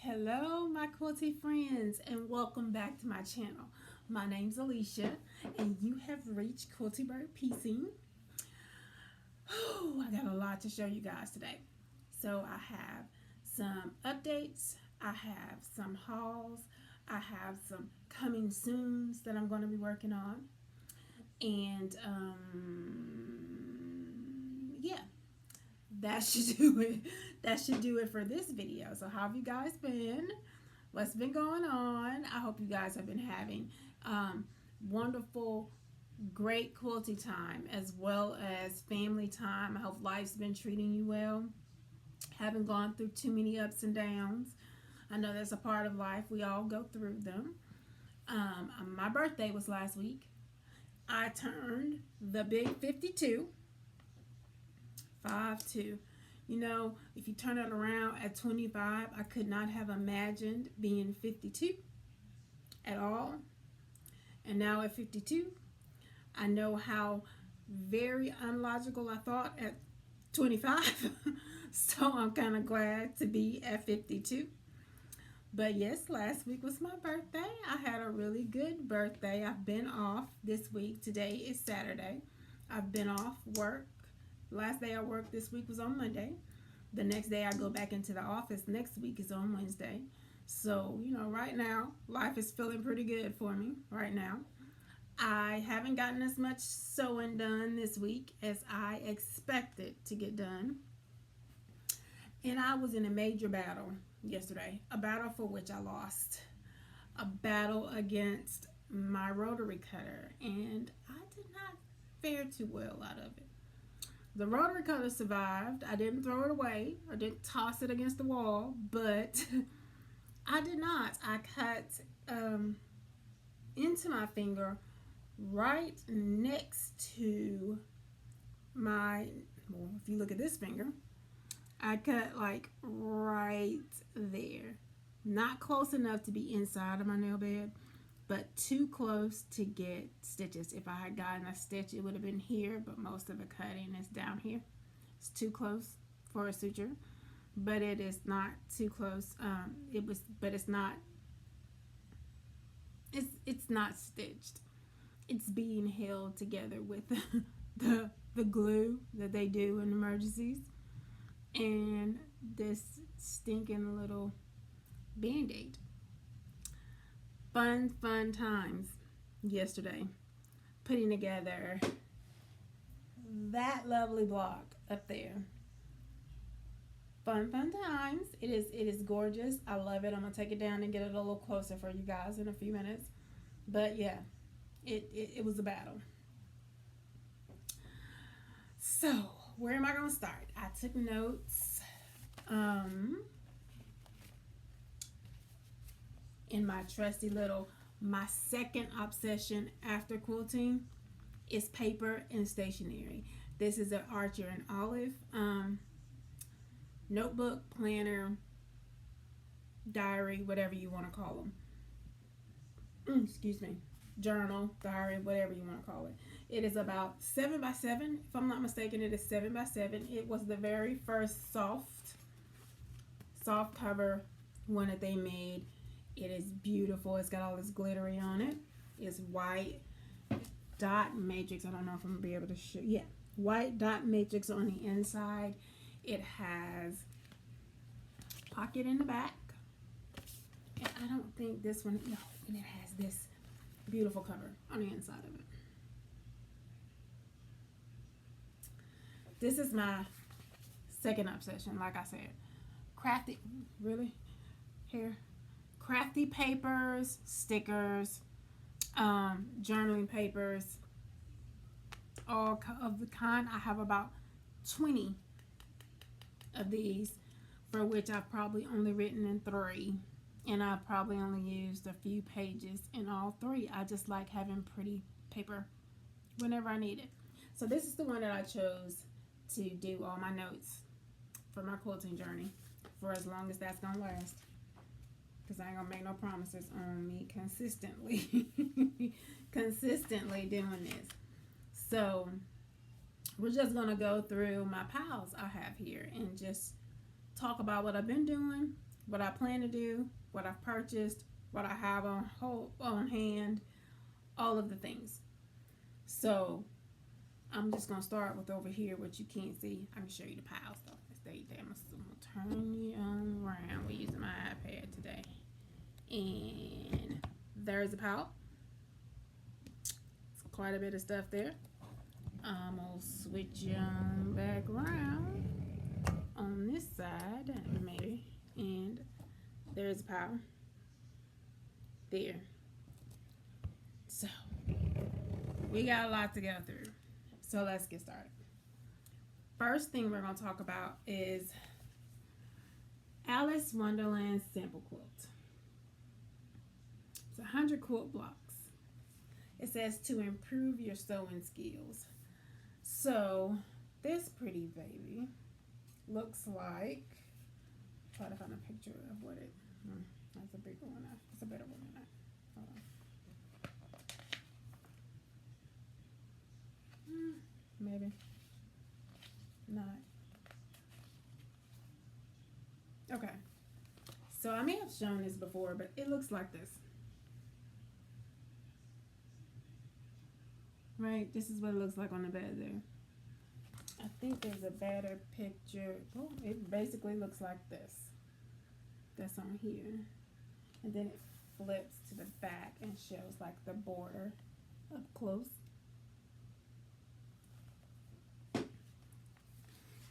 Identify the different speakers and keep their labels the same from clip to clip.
Speaker 1: Hello, my quilty friends, and welcome back to my channel. My name's Alicia, and you have reached Quilty Bird Piecing. I got a lot to show you guys today. So I have some updates, I have some hauls, I have some coming soons that I'm going to be working on, and yeah, that should do it. That should do it for this video. So how have you guys been? What's been going on? I hope you guys have been having wonderful, great quilty time as well as family time. I hope life's been treating you well. Haven't gone through too many ups and downs. I know that's a part of life. We all go through them. My birthday was last week. I turned the big 52. 5-2. You know, if you turn it around at 25, I could not have imagined being 52 at all. And now at 52, I know how very unlogical I thought at 25. So I'm kind of glad to be at 52. But yes, last week was my birthday. I had a really good birthday. I've been off this week. Today is Saturday. I've been off work. Last day I worked this week was on Monday. The next day I go back into the office next week is on Wednesday. So, you know, right now, life is feeling pretty good for me right now. I haven't gotten as much sewing done this week as I expected to get done. And I was in a major battle yesterday, a battle for which I lost. A battle against my rotary cutter, and I did not fare too well out of it. The rotary cutter survived. I didn't throw it away or didn't toss it against the wall, but I did not. I cut into my finger right next to my, well, if you look at this finger, I cut like right there. Not close enough to be inside of my nail bed, but too close to get stitches. If I had gotten a stitch, it would have been here, but most of the cutting is down here. It's too close for a suture, but it is not too close. But it's not. It's not stitched. It's being held together with the glue that they do in emergencies, and this stinking little Band-Aid. Fun times yesterday putting together that lovely block up there. Fun times. It is gorgeous. I love it. I'm gonna take it down and get it a little closer for you guys in a few minutes. But yeah, it was a battle. So where am I gonna start? I took notes. In my trusty little, my second obsession after quilting is paper and stationery. This is an Archer and Olive notebook, planner, diary, whatever you want to call them. Excuse me, journal, diary, whatever you want to call it. It is about 7x7. If I'm not mistaken, it is 7x7. It was the very first soft cover one that they made. It is beautiful. It's got all this glittery on it. It's white dot matrix. I don't know if I'm going to be able to show. Yeah, white dot matrix on the inside. It has pocket in the back. And I don't think this one, no, and it has this beautiful cover on the inside of it. This is my second obsession, like I said. Crafty, really? Here. Crafty papers, stickers, journaling papers, all of the kind. I have about 20 of these, for which I've probably only written in 3, and I've probably only used a few pages in all 3. I just like having pretty paper whenever I need it. So this is the one that I chose to do all my notes for my quilting journey for as long as that's gonna last. Because I ain't gonna make no promises on me consistently doing this. So we're just gonna go through my piles I have here and just talk about what I've been doing what I plan to do, what I've purchased, what I have on hand, all of the things. So I'm just gonna start with over here, what you can't see. I can show you the pile stuff. Stay there. I'm gonna turn you around. We're using my iPad today, and there's a pile. It's quite a bit of stuff there. I'm gonna switch back around on this side, maybe, and there's a pile there. So we got a lot to go through. So let's get started. First thing we're going to talk about is Alice Wonderland sample quilt. It's 100 quilt blocks. It says to improve your sewing skills. So this pretty baby looks like, try to find a picture of what it, that's a bigger one. That's a better one than that. Hold on. Maybe not. Okay, so I may have shown this before, but it looks like this. Right, this is what it looks like on the bed there. I think there's a better picture. Oh, it basically looks like this. That's on here. And then it flips to the back and shows like the border up close.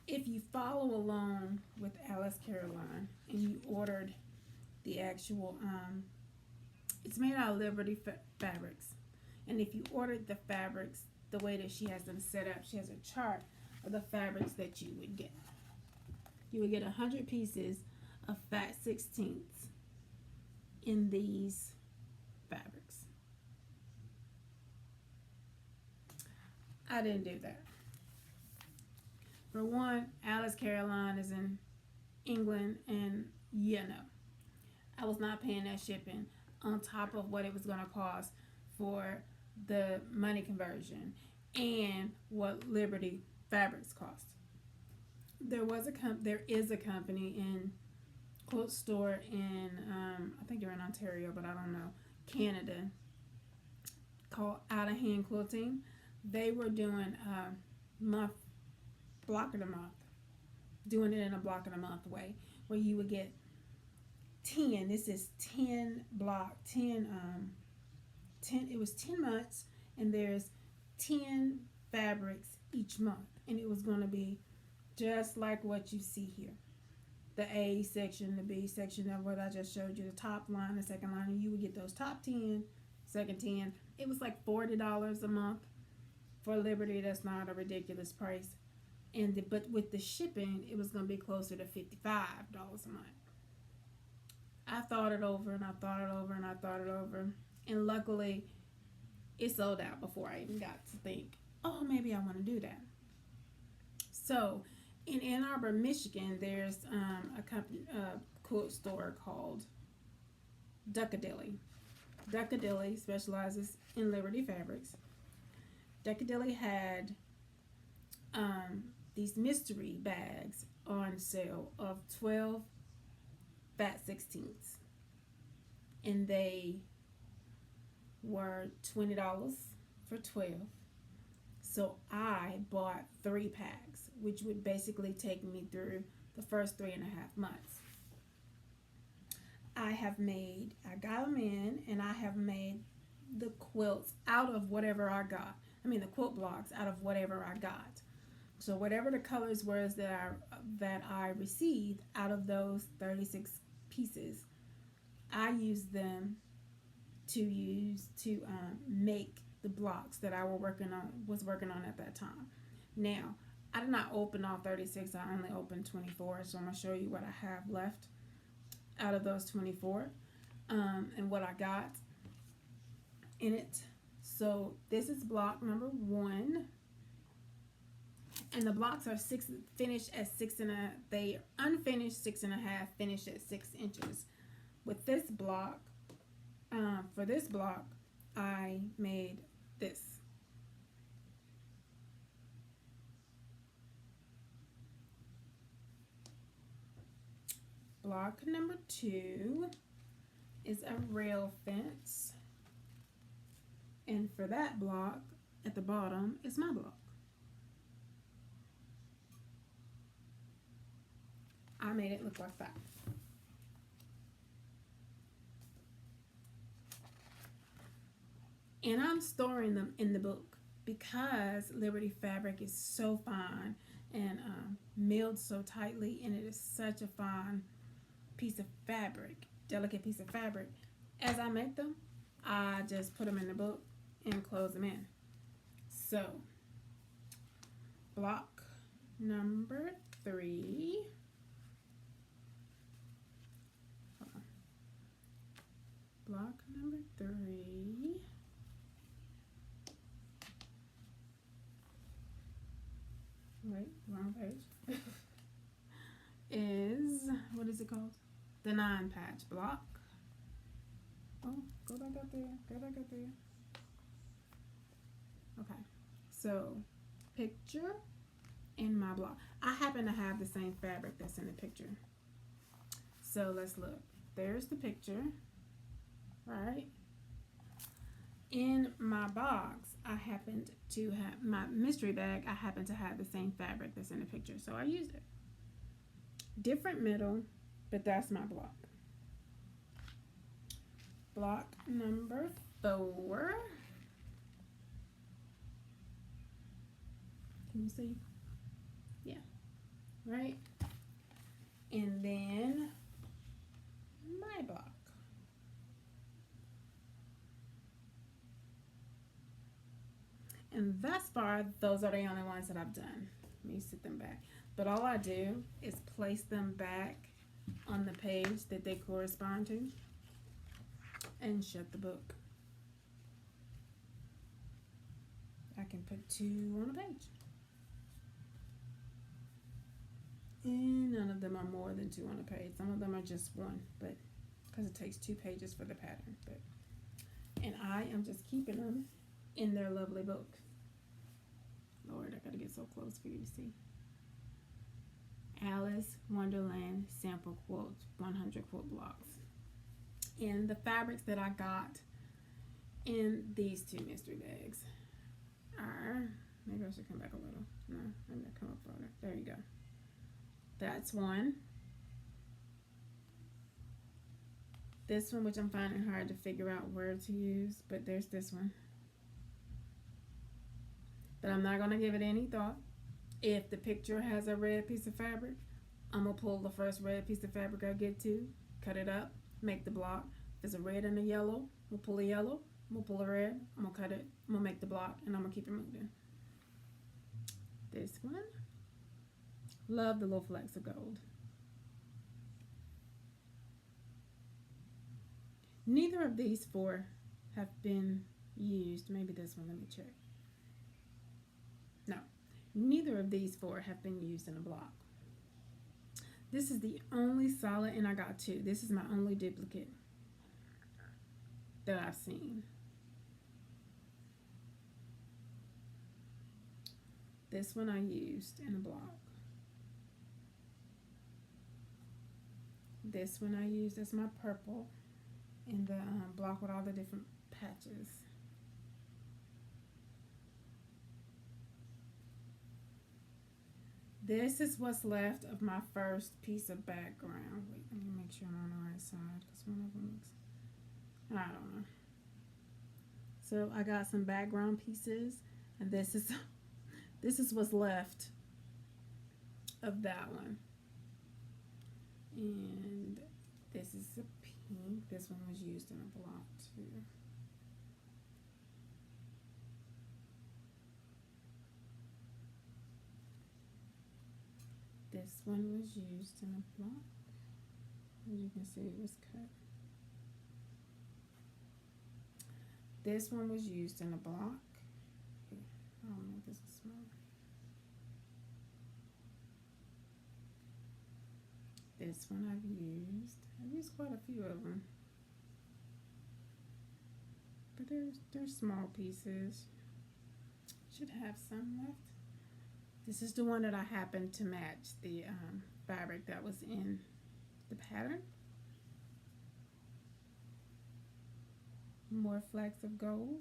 Speaker 1: If you follow along with Alice Caroline and you ordered the actual, it's made out of Liberty fabrics. And if you ordered the fabrics the way that she has them set up, she has a chart of the fabrics that you would get. You would get 100 pieces of fat 16ths in these fabrics. I didn't do that. For one, Alice Caroline is in England, and I was not paying that shipping on top of what it was going to cost for the money conversion and what Liberty fabrics cost. There is a company in quilt store in I think they're in Ontario, but I don't know, Canada, called Out of Hand Quilting. They were doing block of the month, doing it in a block of the month way, where you would get 10. This is 10 block, 10. It was 10 months, and there's 10 fabrics each month, and it was going to be just like what you see here. The A section, the B section of what I just showed you, the top line, the second line, and you would get those top 10, second 10. It was like $40 a month for Liberty. That's not a ridiculous price. But with the shipping, it was going to be closer to $55 a month. I thought it over, and I thought it over, and I thought it over. And luckily, it sold out before I even got to think, oh, maybe I want to do that. So, in Ann Arbor, Michigan, there's a quilt store called Duckadilly. Duckadilly specializes in Liberty fabrics. Duckadilly had these mystery bags on sale of 12 fat 16ths, and they were $20 for 12. So I bought 3 packs, which would basically take me through the first 3.5 months. I got them in, and I have made the quilts out of whatever I got. The quilt blocks out of whatever I got. So whatever the colors were that I received out of those 36 pieces, I used them to make the blocks that I was working on at that time. Now, I did not open all 36. I only opened 24. So I'm going to show you what I have left out of those 24 and what I got in it. So this is block number 1. And the blocks are finished at 6.5. They are unfinished 6.5, finished at 6 inches. With this block, for this block, I made this. block number 2 is a rail fence. And for that block, at the bottom, is my block. I made it look like that. And I'm storing them in the book because Liberty fabric is so fine and milled so tightly, and it is such a fine piece of fabric, delicate piece of fabric. As I make them, I just put them in the book and close them in. So, block number 3. Block number 3 wait, wrong page is, what is it called? The 9-patch block. Oh, go back up there. Okay, so picture in my block. I happen to have the same fabric that's in the picture. So let's look. There's the picture, right? In my box, I happened to have my mystery bag. I happen to have the same fabric that's in the picture, so I used it. Different middle, but that's my block. Block number 4. Can you see? Yeah, right? And then my block. And thus far, those are the only ones that I've done. Let me sit them back. But all I do is place them back on the page that they correspond to and shut the book. I can put 2 on a page. And none of them are more than 2 on a page. Some of them are just 1, but because it takes 2 pages for the pattern. And I am just keeping them in their lovely book. Lord, I gotta get so close for you to see. Alice Wonderland sample quilts, 100 quilt blocks. And the fabrics that I got in these 2 mystery bags are, maybe I should come back a little. No, I'm gonna come up further. There you go. That's one. This one, which I'm finding hard to figure out where to use, but there's this one. But I'm not going to give it any thought. If the picture has a red piece of fabric, I'm going to pull the first red piece of fabric I get to, cut it up, make the block. If there's a red and a yellow, we'll pull a yellow, we'll pull a red, I'm going to cut it, I'm going to make the block, and I'm going to keep it moving. This one. Love the little flecks of gold. Neither of these 4 have been used. Maybe this one, let me check. No, neither of these 4 have been used in a block. This is the only solid, and I got 2. This is my only duplicate that I've seen. This one I used in a block. This one I used as my purple in the block with all the different patches. This is what's left of my first piece of background. Wait, let me make sure I'm on the right side because one of them looks, I don't know. So I got some background pieces, and this is what's left of that one. And this is a pink. This one was used in a block too. This one was used in a block. As you can see, it was cut. This one was used in a block. I don't know if this is small. This one I've used quite a few of them, but they're small pieces. Should have some left. This is the one that I happened to match the fabric that was in the pattern. More flecks of gold.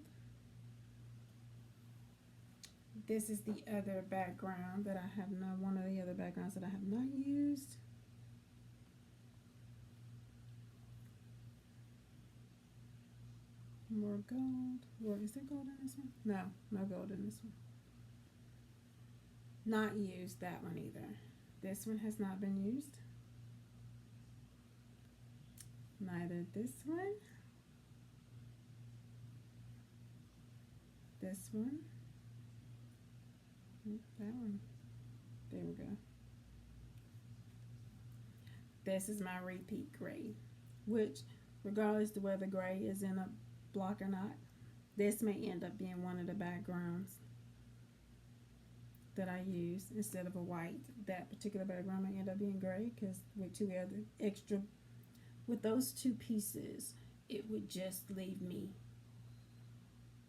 Speaker 1: This is the other background that I have not, one of the other backgrounds that I have not used. More gold. Well, is there gold in this one? No, no gold in this one. Not used that one either. This one has not been used. Neither this one. This one. That one. There we go. This is my repeat gray, which regardless of whether gray is in a block or not, this may end up being one of the backgrounds that I use instead of a white. That particular background may end up being gray because with those two pieces, it would just leave me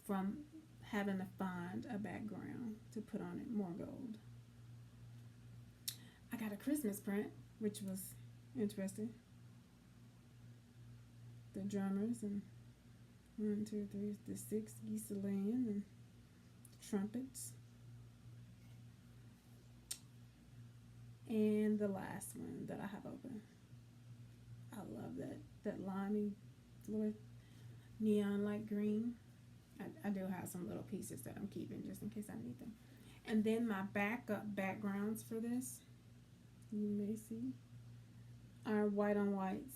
Speaker 1: from having to find a background to put on it more gold. I got a Christmas print, which was interesting. The drummers and 1, 2, 3, the 6 geese of land and trumpets. And the last one that I have open. I love that limey neon light green. I do have some little pieces that I'm keeping just in case I need them. And then my backup backgrounds for this, you may see, are white on whites.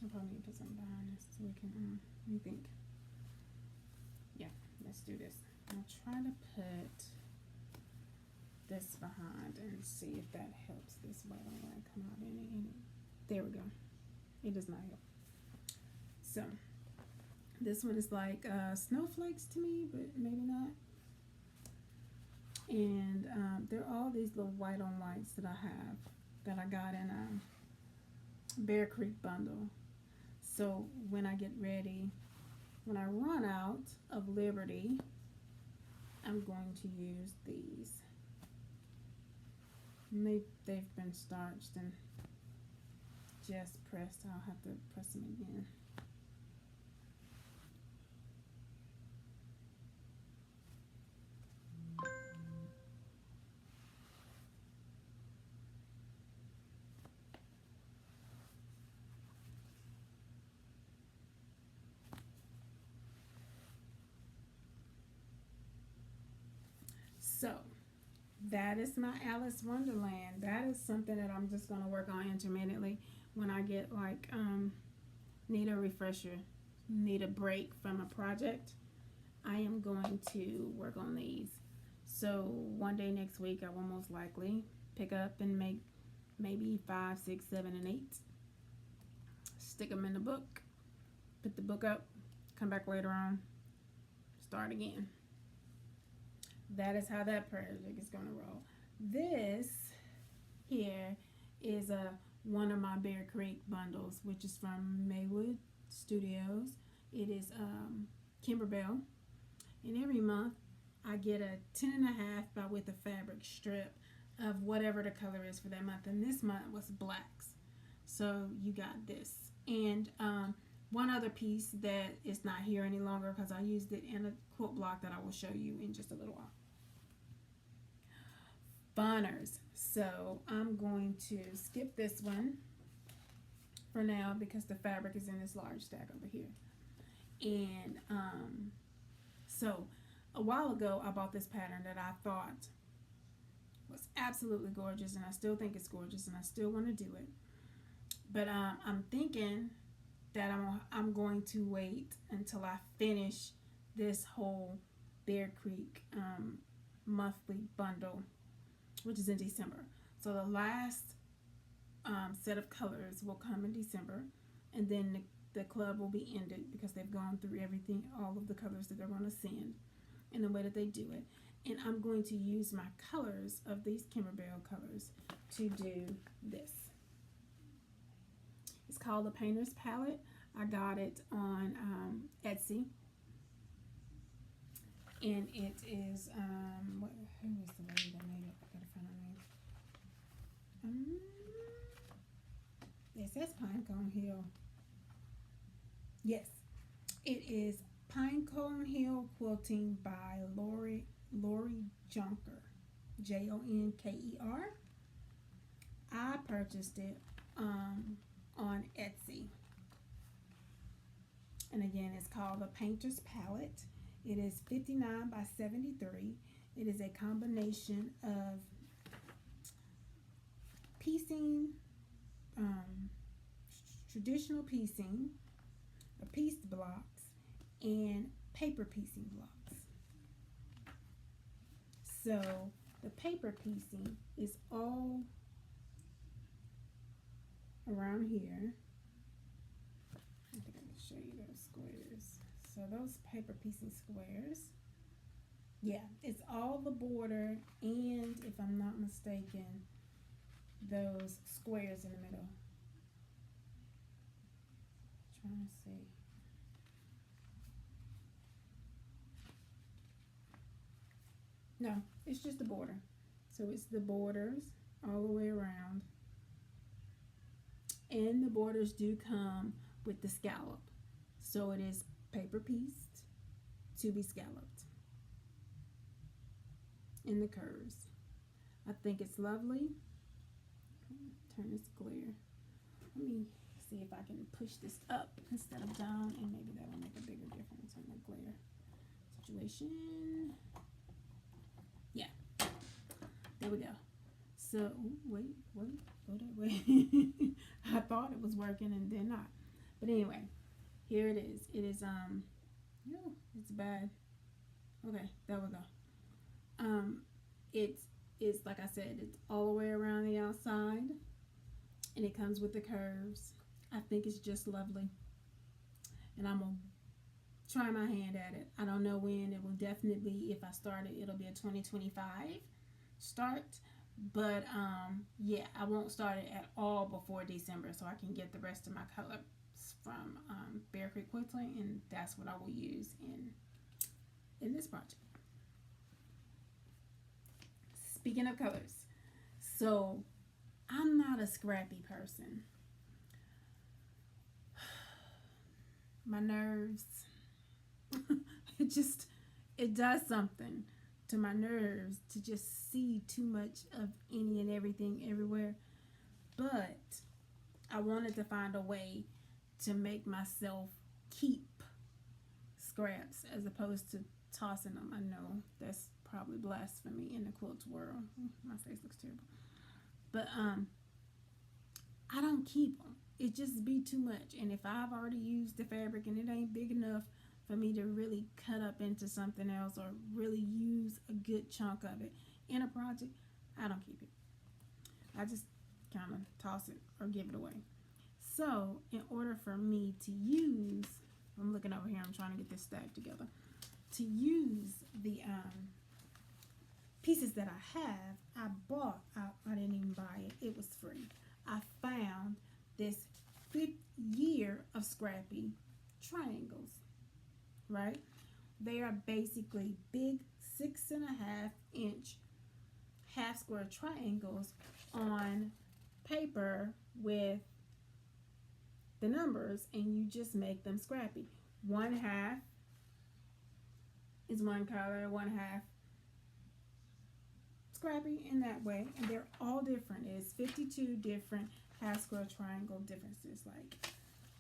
Speaker 1: I'll probably need to put something behind this so we can, let me think. Yeah, let's do this. I'll try to put this behind and see if that helps this white on white come out any. There we go. It does not help. So this one is like snowflakes to me, but maybe not. And there are all these little white on whites that I have that I got in a Bear Creek bundle. So when I get ready, when I run out of Liberty, I'm going to use these. And they've been starched and just pressed. I'll have to press them again. So that is my Alice Wonderland. That is something that I'm just going to work on intermittently when I get like need a refresher, need a break from a project. I am going to work on these. So one day next week I will most likely pick up and make maybe 5, 6, 7, and 8. Stick them in the book, put the book up, come back later on, start again. That is how that project is going to roll. This here is one of my Bear Creek bundles, which is from Maywood Studios. It is Kimberbell. And every month I get a 10.5 by width of fabric strip of whatever the color is for that month. And this month was blacks. So you got this. And one other piece that is not here any longer because I used it in a quilt block that I will show you in just a little while. Bonners. So I'm going to skip this one for now because the fabric is in this large stack over here. And so a while ago I bought this pattern that I thought was absolutely gorgeous, and I still think it's gorgeous, and I still want to do it. But I'm thinking that I'm going to wait until I finish this whole Bear Creek monthly bundle, which is in December. So the last set of colors will come in December, and then the club will be ended because they've gone through everything, all of the colors that they're going to send and the way that they do it. And I'm going to use my colors of these Kimberbell colors to do this. It's called the Painter's Palette. I got it on Etsy. And it is, who is the lady that made it? I gotta find her name. It says Pinecone Hill. Yes, it is Pinecone Hill Quilting by Lori Jonker, Jonker. I purchased it on Etsy. And again, it's called the Painter's Palette. It is 59 by 73. It is a combination of piecing, traditional piecing, pieced blocks, and paper piecing blocks. So the paper piecing is all around here. I think I can show you those squares. So those paper piecing squares, yeah, it's all the border, and if I'm not mistaken, those squares in the middle. Trying to see. No, it's just the border. So it's the borders all the way around. And the borders do come with the scallop. So it is paper pieced to be scalloped in the curves. I think it's lovely. Turn this glare. Let me see if I can push this up instead of down, and maybe that will make a bigger difference in the glare situation. Yeah, there we go. So wait, go that way. I thought it was working and then not. But anyway, here it is. It is no, it's bad. Okay, there we go. It's like I said, it's all the way around the outside, and it comes with the curves. I think it's just lovely, and I'm gonna try my hand at it. I don't know when. It will definitely, if I start it, it'll be a 2025 start. But yeah, I won't start it at all before December, so I can get the rest of my colors from Bear Creek Quilting, and that's what I will use in this project. Speaking of colors, so I'm not a scrappy person. My nerves, it does something to my nerves to just see too much of any and everything everywhere. But I wanted to find a way to make myself keep scraps as opposed to tossing them. I know that's probably blasphemy in the quilts world. My face looks terrible. But I don't keep them. It just be too much. And if I've already used the fabric and it ain't big enough for me to really cut up into something else or really use a good chunk of it in a project, I don't keep it. I just kind of toss it or give it away. So in order for me to use, I'm looking over here, I'm trying to get this stack together, to use the pieces that I have, I didn't even buy it, it was free. I found this 5th year of Scrappy triangles, right? They are basically big 6.5-inch half square triangles on paper with the numbers, and you just make them scrappy. 1/2 is one color, 1/2 scrappy in that way, and they're all different. It's 52 different half square triangle differences. Like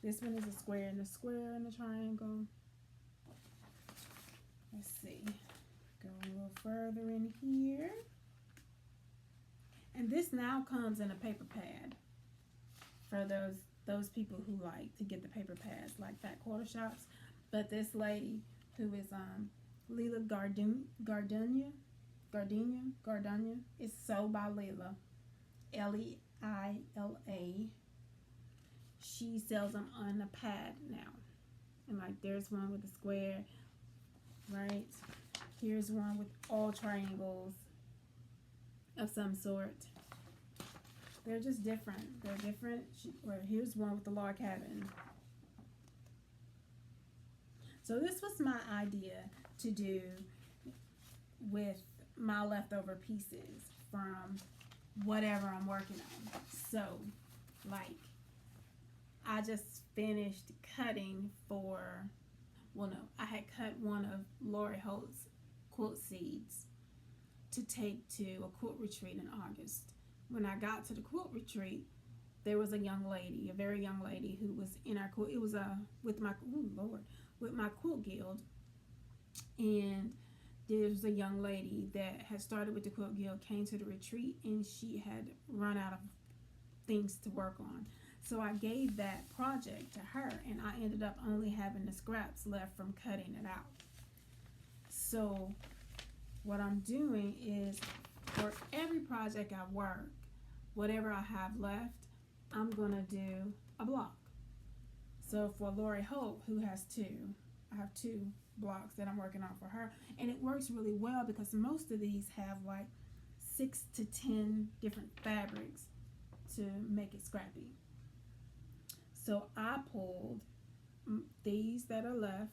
Speaker 1: this one is a square and a square and a triangle. Let's see, go a little further in here, and this now comes in a paper pad for those people who like to get the paper pads like Fat Quarter Shops. But this lady who is Leila Gardenia, it's Sew by Leila, Leila. She sells them on a pad now, and like there's one with a square, right? Here's one with all triangles of some sort. They're just different. They're different. Here's one with the log cabin. So this was my idea to do with my leftover pieces from whatever I'm working on. So, like, I just finished cutting for, well, no, I had cut one of Lori Holt's quilt seeds to take to a quilt retreat in August. When I got to the quilt retreat, there was a young lady, a very young lady, who was in our quilt. It was with my, oh Lord, with my quilt guild, and there was a young lady that had started with the quilt guild, came to the retreat, and she had run out of things to work on. So I gave that project to her, and I ended up only having the scraps left from cutting it out. So what I'm doing is, for every project I work, whatever I have left, I'm gonna do a block. So for Lori Hope, who has two, I have two blocks that I'm working on for her, and it works really well because most of these have like 6 to 10 different fabrics to make it scrappy. So I pulled these that are left,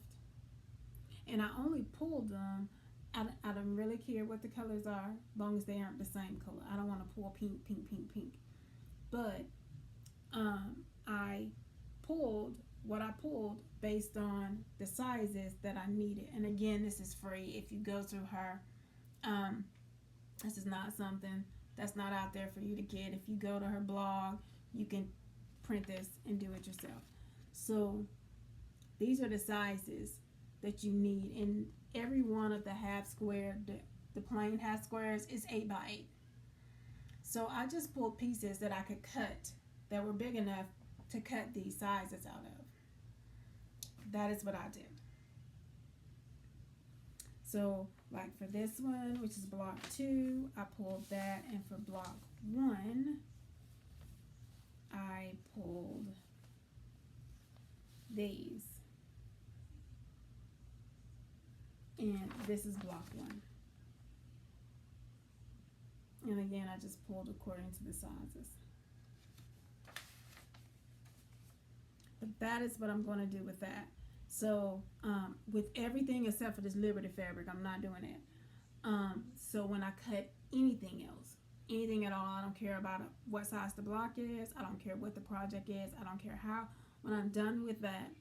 Speaker 1: and I only pulled them. I don't really care what the colors are, as long as they aren't the same color. I don't want to pull pink, pink, pink, pink. But I pulled what I pulled based on the sizes that I needed. And again, this is free. If you go through her, this is not something that's not out there for you to get. If you go to her blog, you can print this and do it yourself. So these are the sizes that you need, and every one of the half square, the plain half squares, is 8 by 8. So I just pulled pieces that I could cut that were big enough to cut these sizes out of. That is what I did. So like for this one, which is block 2, I pulled that, and for block 1, I pulled these. And this is block 1. And again, I just pulled according to the sizes. But that is what I'm going to do with that. So with everything except for this Liberty fabric, I'm not doing it. So when I cut anything else, anything at all, I don't care about what size the block is, I don't care what the project is, I don't care how. When I'm done with that,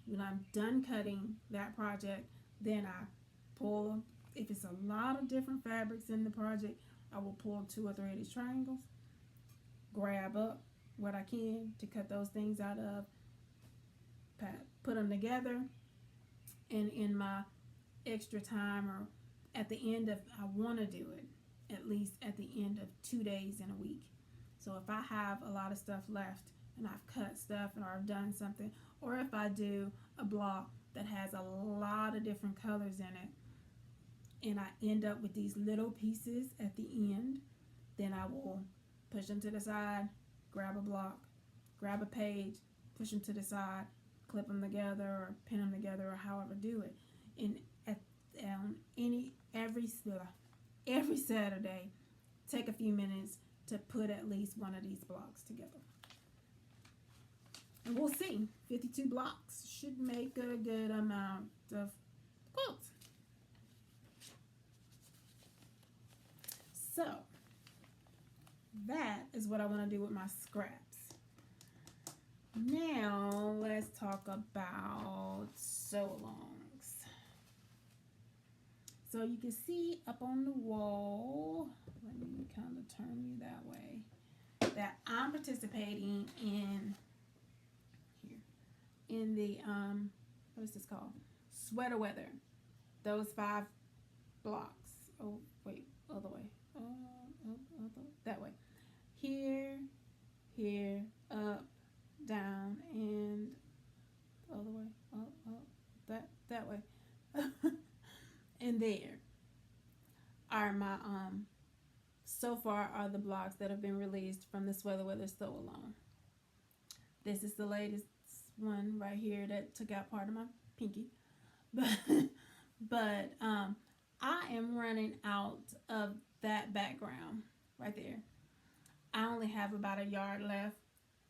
Speaker 1: when I'm done cutting that project, then I pull, if it's a lot of different fabrics in the project, I will pull 2 or 3 of these triangles, grab up what I can to cut those things out of, put them together, and in my extra time, or at the end of, I want to do it at least at the end of 2 days in a week. So if I have a lot of stuff left and I've cut stuff or I've done something, or if I do a block that has a lot of different colors in it, and I end up with these little pieces at the end, then I will push them to the side, grab a block, grab a page, push them to the side, clip them together or pin them together, or however do it. And every Saturday, take a few minutes to put at least one of these blocks together. And we'll see. 52 blocks should make a good amount of quilts. So that is what I want to do with my scraps. Now let's talk about sew-alongs. So you can see up on the wall, let me kind of turn you that way, that I'm participating in here in the what is this called? Sweater weather. Those 5 blocks. Oh wait, other way. That way. Here, here, up, down, and other way. That way. And there are my so far are the blocks that have been released from the Sweater Weather Sew Along. This is the latest one right here that took out part of my pinky. But I am running out of that background right there. I only have about a yard left,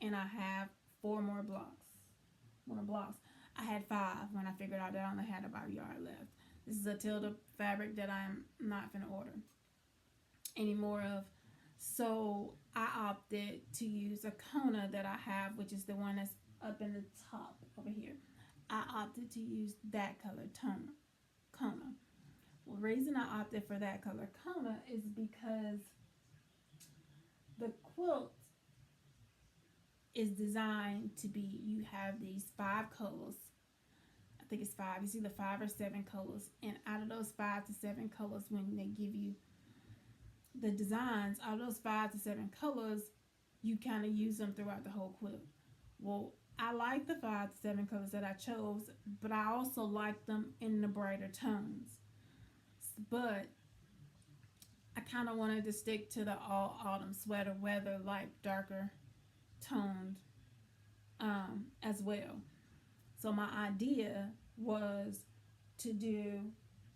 Speaker 1: and I have 4 more blocks. I had 5 when I figured out that I only had about a yard left. This is a Tilda fabric that I'm not going to order any more of. So I opted to use a Kona that I have, which is the one that's up in the top over here. I opted to use that color tone, Kona. Well, the reason I opted for that color Kona is because the quilt is designed to be, you have these 5 colors. I think it's 5. It's either 5 or 7 colors. And out of those 5 to 7 colors, when they give you the designs, out of those 5 to 7 colors, you kind of use them throughout the whole quilt. Well, I like the 5 to 7 colors that I chose, but I also like them in the brighter tones. But I kind of wanted to stick to the all autumn sweater weather, like darker toned as well. So my idea was to do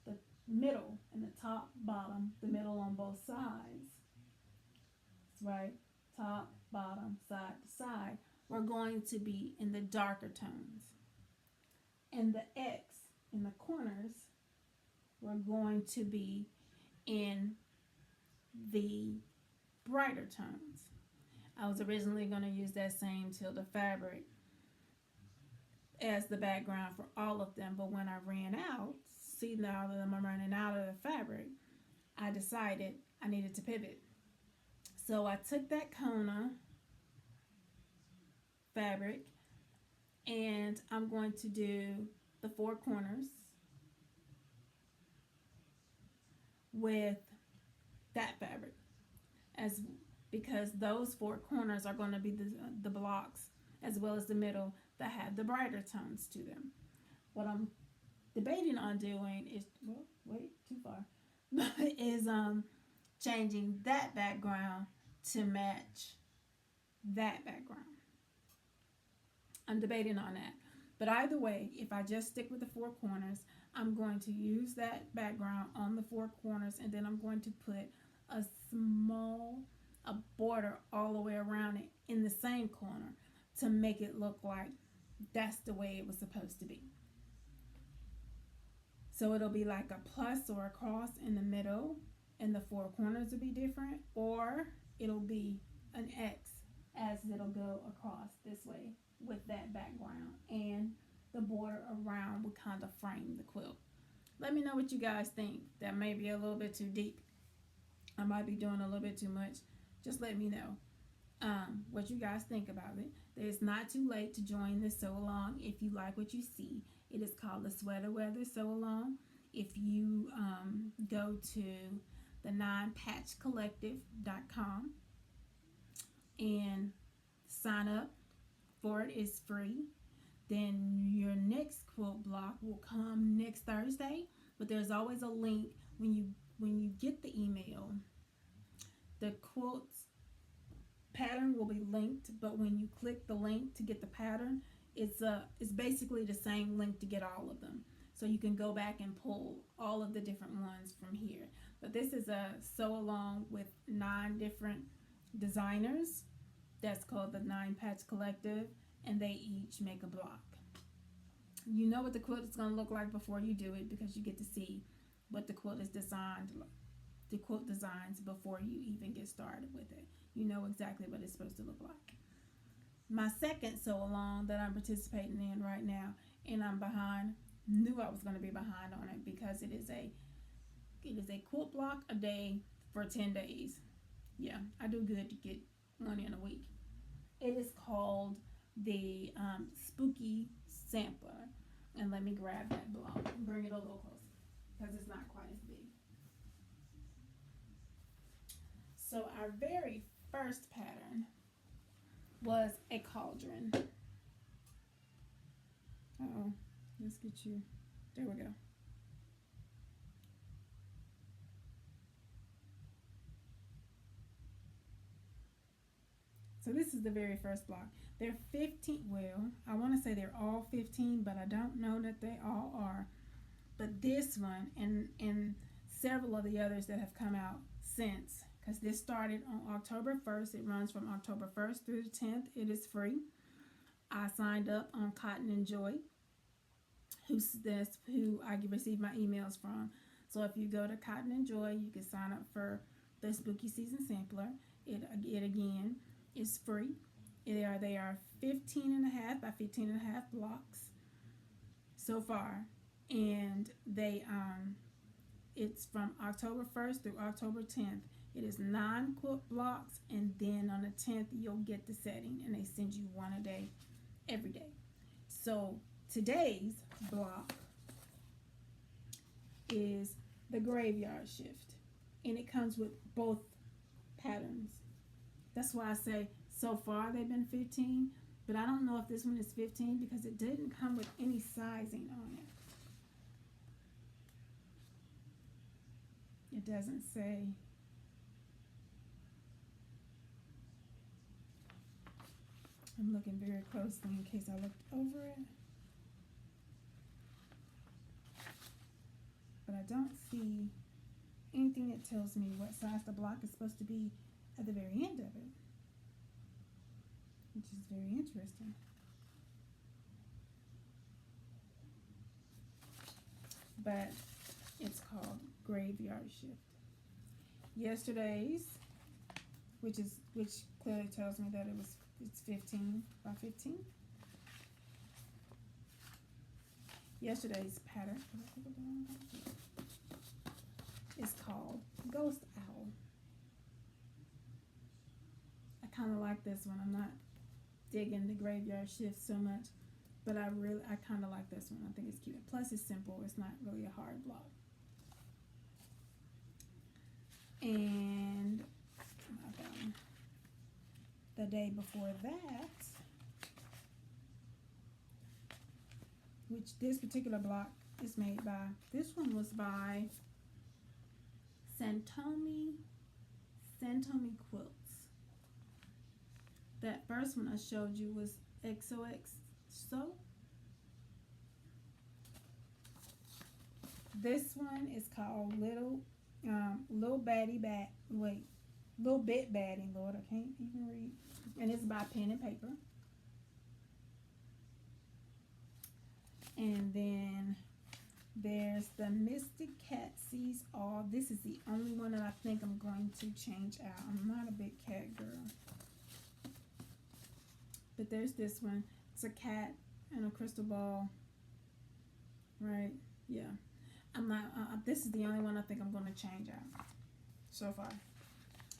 Speaker 1: the middle and the top, bottom, the middle on both sides. That's right, top, bottom, side to side. We're going to be in the darker tones. And the X in the corners, we're going to be in the brighter tones. I was originally going to use that same Tilda fabric as the background for all of them, but when I ran out, see now that I'm running out of the fabric, I decided I needed to pivot. So I took that Kona fabric and I'm going to do the 4 corners with that fabric, as because those 4 corners are going to be the blocks as well as the middle that have the brighter tones to them. What I'm debating on doing is, well, wait, too far, is changing that background to match that background. I'm debating on that. But either way, if I just stick with the 4 corners, I'm going to use that background on the 4 corners, and then I'm going to put a small a border all the way around it in the same corner to make it look like that's the way it was supposed to be. So it'll be like a plus or a cross in the middle, and the 4 corners will be different, or it'll be an X as it'll go across this way with that background, and the border around will kind of frame the quilt. Let me know what you guys think. That may be a little bit too deep. I might be doing a little bit too much. Just let me know what you guys think about it. It's not too late to join this sew along if you like what you see. It is called the Sweater Weather Sew Along. If you go to the 9patchcollective.com and sign up for it, is free. Then your next quote block will come next Thursday, but there's always a link when you get the email. The quotes pattern will be linked, but when you click the link to get the pattern, it's basically the same link to get all of them. So you can go back and pull all of the different ones from here. But this is a sew along with 9 different designers. That's called the 9 Patch Collective, and they each make a block. You know what the quilt is going to look like before you do it, because you get to see what the quilt is designed, the quilt designs, before you even get started with it. You know exactly what it's supposed to look like. My second sew along that I'm participating in right now, and I'm behind, knew I was going to be behind on it because it is a quilt block a day for 10 days. Yeah, I do good to get one in a week. It is called the Spooky Sampler. And let me grab that block and bring it a little closer because it's not quite as big. So our very first pattern was a cauldron. Uh-oh. Let's get you. There we go. So this is the very first block. They're 15, well, I want to say they're all 15, but I don't know that they all are. But this one and several of the others that have come out since, because this started on October 1st. It runs from October 1st through the 10th. It is free. I signed up on Cotton and Joy, who I receive my emails from. So if you go to Cotton and Joy, you can sign up for the Spooky Season Sampler. It again is free. They are 15 and a half by 15 and a half blocks so far, and it's from October 1st through October 10th. It is 9 quilt blocks, and then on the 10th you'll get the setting, and they send you one a day every day. So today's block is the graveyard shift, and it comes with both patterns. That's why I say so far they've been 15, but I don't know if this one is 15 because it didn't come with any sizing on it. It doesn't say. I'm looking very closely in case I looked over it. But I don't see anything that tells me what size the block is supposed to be at the very end of it, which is very interesting. But it's called Graveyard Shift. Yesterday's, which clearly tells me that it's 15 by 15. Yesterday's pattern is called Ghost Owl. I kind of like this one. I'm not digging the graveyard shift so much, but I kind of like this one. I think it's cute. Plus, it's simple. It's not really a hard block. And the day before that, which this particular block is made by, this one was by Santomi Quilts. That first one I showed you was XOXO. This one is called Little Bit Batty, Lord, I can't even read. And it's by Pen and Paper. And then there's the Mystic Cat Sees All. This is the only one that I think I'm going to change out. I'm not a big cat girl. But there's this one. It's a cat and a crystal ball. Right? Yeah. I'm not, this is the only one I think I'm going to change out so far.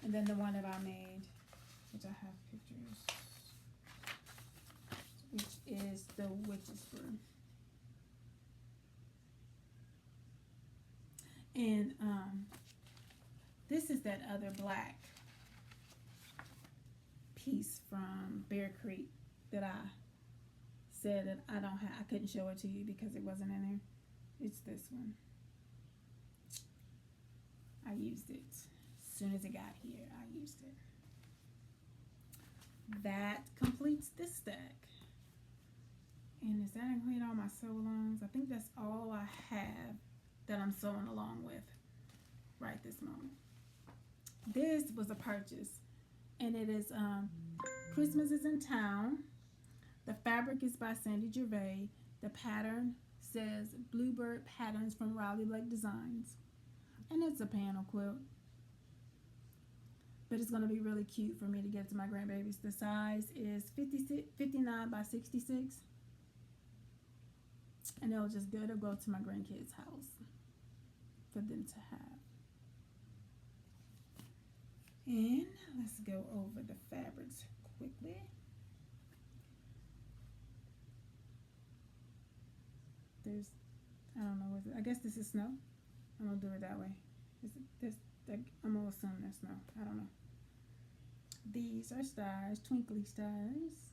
Speaker 1: And then the one that I made, which I have pictures, which is the Witch's Brew. And this is that other black piece from Bear Creek that I said that I couldn't show it to you because it wasn't in there. It's this one. I used it. As soon as it got here, I used it. That completes this stack. And is that including all my sew-alongs? I think that's all I have that I'm sewing along with right this moment. This was a purchase, and it is Christmas is in Town. The fabric is by Sandy Gervais. The pattern says Bluebird Patterns from Riley Blake Designs, and it's a panel quilt, but it's going to be really cute for me to give to my grandbabies. The size is 59 by 66, and it'll go to my grandkids' house for them to have. And let's go over the fabrics quickly. There's, I don't know, I guess this is snow. I'm gonna do it that way. I'm gonna assume that's snow. I don't know. These are stars, twinkly stars.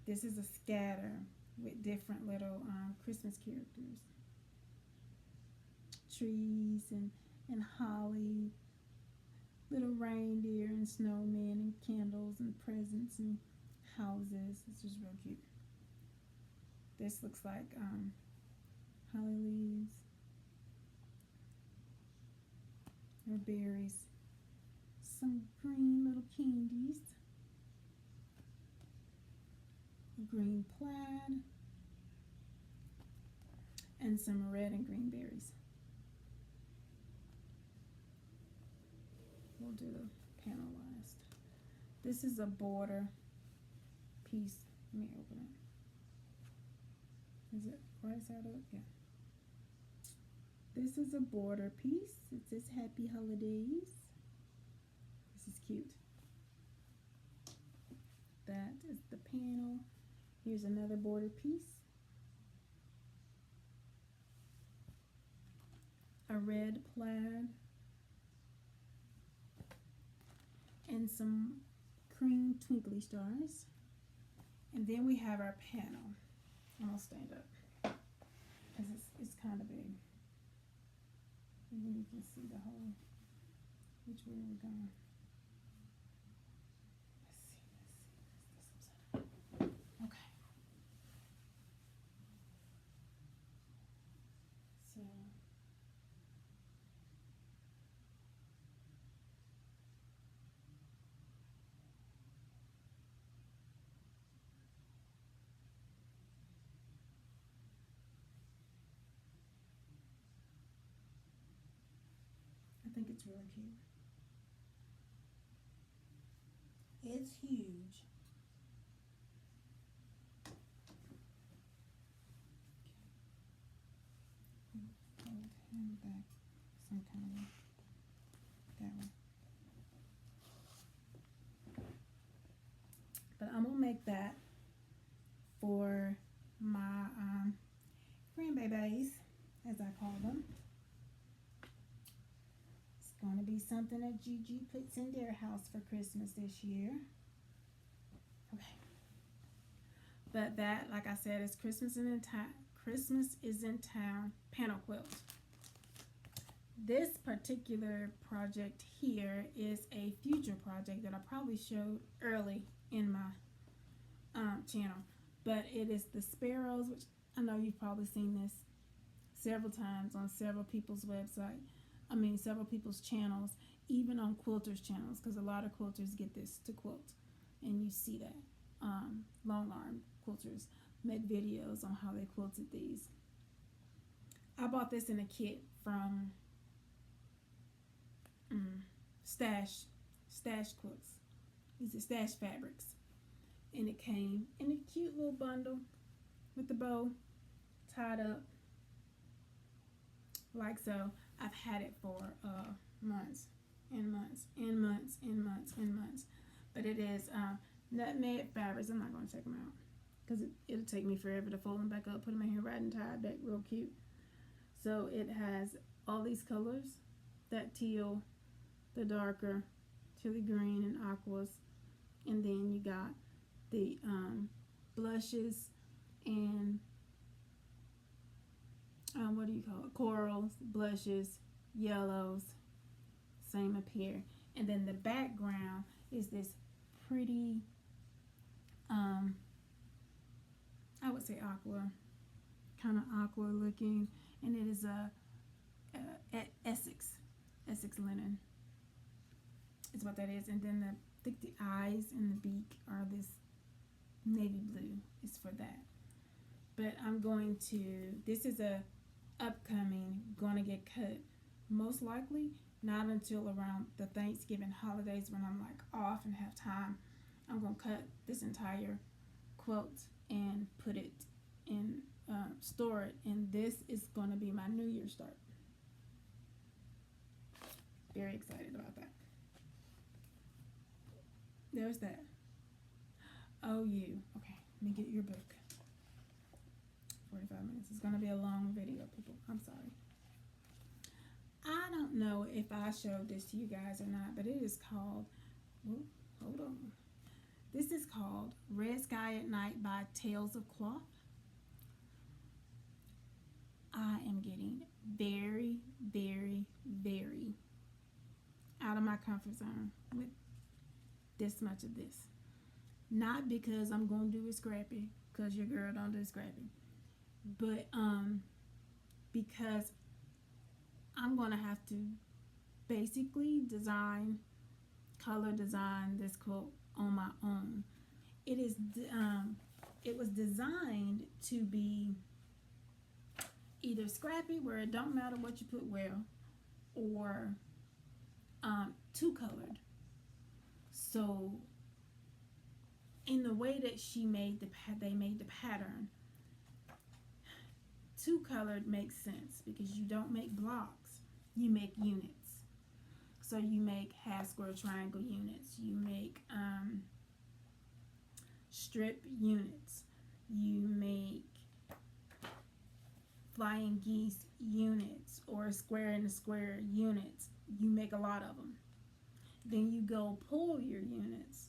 Speaker 1: This is a scatter with different little Christmas characters. Trees and holly, little reindeer and snowmen and candles and presents and houses. This is real cute. This looks like holly leaves or berries. Some green little candies. Green plaid. And some red and green berries. we'll do the panel last. This is a border piece. Let me open it. Is it right side up? Yeah. This is a border piece. It says Happy Holidays. This is cute. That is the panel. Here's another border piece. A red plaid. And some cream twinkly stars. And then we have our panel. I'm gonna stand up because it's kind of big. And then you can see the whole, which way we're going. Let's see. Okay. So. I think it's really cute. It's huge. Hold him back some kind of way. That way. But I'm gonna make that for my grandbabies, as I call them. Going to be something that Gigi puts in their house for Christmas this year. Okay. But that, like I said, is Christmas is in Town panel quilt. This particular project here is a future project that I probably showed early in my channel. But it is the sparrows, which I know you've probably seen this several times on several people's websites. Several people's channels, even on quilters' channels, because a lot of quilters get this to quilt, and you see that. Long arm quilters make videos on how they quilted these. I bought this in a kit from Stash Quilts. These are Stash Fabrics, and it came in a cute little bundle with the bow tied up like so. I've had it for months and months and months and months and months. But it is nutmeg fabrics. I'm not going to take them out because it'll take me forever to fold them back up, put them in here right and tie it back real cute. So it has all these colors, that teal, the darker, chili green and aquas. And then you got the blushes and what do you call it? Corals, blushes, yellows, same up here. And then the background is this pretty, I would say aqua, kind of aqua looking, and it is a Essex linen. Is what that is. And then I think the eyes and the beak are this navy blue. Is for that. But I'm going to. This is a upcoming, going to get cut most likely not until around the Thanksgiving holidays when I'm like off and have time. I'm going to cut this entire quilt and put it in, store it, and this is going to be my New Year start. Very excited about that. There's that. Oh, you. Okay, let me get your book. 45 minutes. It's going to be a long video, people. I'm sorry. I don't know if I showed this to you guys or not, but it is called, hold on. This is called Red Sky at Night by Tales of Cloth. I am getting very, very, very out of my comfort zone with this much of this. Not because I'm going to do it scrappy, because your girl don't do scrappy. But because I'm going to have to basically color design this quilt on my own. It was designed to be either scrappy, where it don't matter what you put where, or two colored. So in the way that they made the pattern, two colored makes sense because you don't make blocks, you make units. So you make half square triangle units, you make strip units, you make flying geese units, or square and a square units. You make a lot of them. Then you go pull your units,